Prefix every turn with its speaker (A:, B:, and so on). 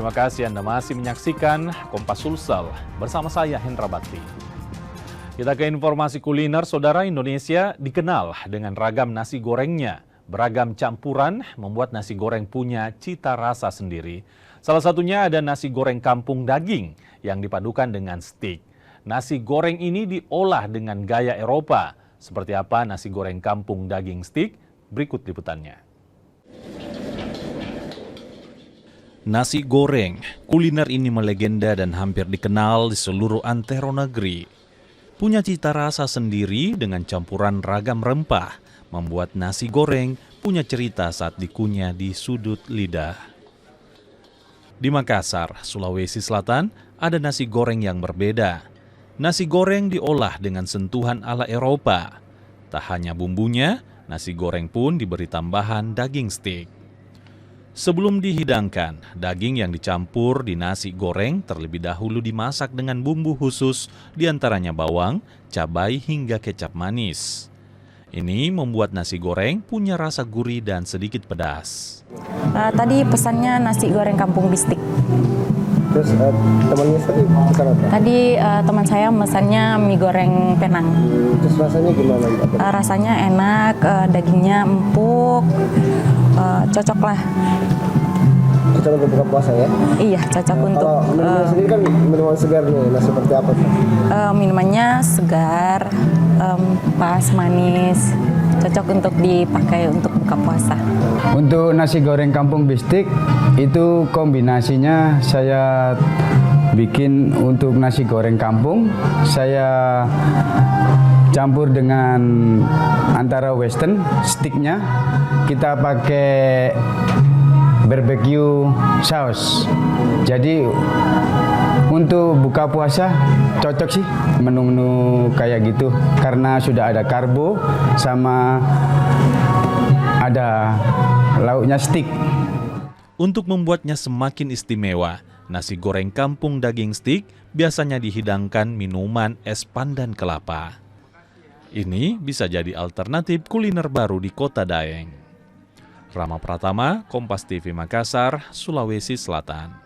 A: Terima kasih Anda masih menyaksikan Kompas Sulsel bersama saya Hendra Bakti. Kita ke informasi kuliner. Saudara, Indonesia dikenal dengan ragam nasi gorengnya. Beragam campuran membuat nasi goreng punya cita rasa sendiri. Salah satunya ada nasi goreng kampung daging yang dipadukan dengan stik. Nasi goreng ini diolah dengan gaya Eropa. Seperti apa nasi goreng kampung daging stik? Berikut liputannya. Nasi goreng, kuliner ini melegenda dan hampir dikenal di seluruh antero negeri. Punya cita rasa sendiri dengan campuran ragam rempah, membuat nasi goreng punya cerita saat dikunyah di sudut lidah. Di Makassar, Sulawesi Selatan, ada nasi goreng yang berbeda. Nasi goreng diolah dengan sentuhan ala Eropa. Tak hanya bumbunya, nasi goreng pun diberi tambahan daging stik. Sebelum dihidangkan, daging yang dicampur di nasi goreng terlebih dahulu dimasak dengan bumbu khusus, diantaranya bawang, cabai hingga kecap manis. Ini membuat nasi goreng punya rasa gurih dan sedikit pedas.
B: Tadi pesannya nasi goreng kampung bistik.
C: Terus temannya tadi pesan apa?
B: Tadi teman saya mesannya mie goreng Penang.
C: Terus rasanya gimana?
B: Rasanya enak, dagingnya empuk, cocok lah.
C: Cocok untuk buka puasa ya?
B: Iya, cocok untuk.
C: Kalau minuman sendiri kan minuman segar nih, nah seperti apa?
B: Minumannya segar, pas, manis, cocok untuk dipakai untuk buka puasa.
D: Untuk nasi goreng kampung bistik itu kombinasinya saya bikin untuk nasi goreng kampung. Saya campur dengan antara western sticknya, kita pakai barbecue saus. Jadi untuk buka puasa cocok sih menu-menu kayak gitu karena sudah ada karbo sama ada lauknya stik.
A: Untuk membuatnya semakin istimewa, nasi goreng kampung daging stik biasanya dihidangkan minuman es pandan kelapa. Ini bisa jadi alternatif kuliner baru di Kota Daeng. Rama Pratama, Kompas TV Makassar, Sulawesi Selatan.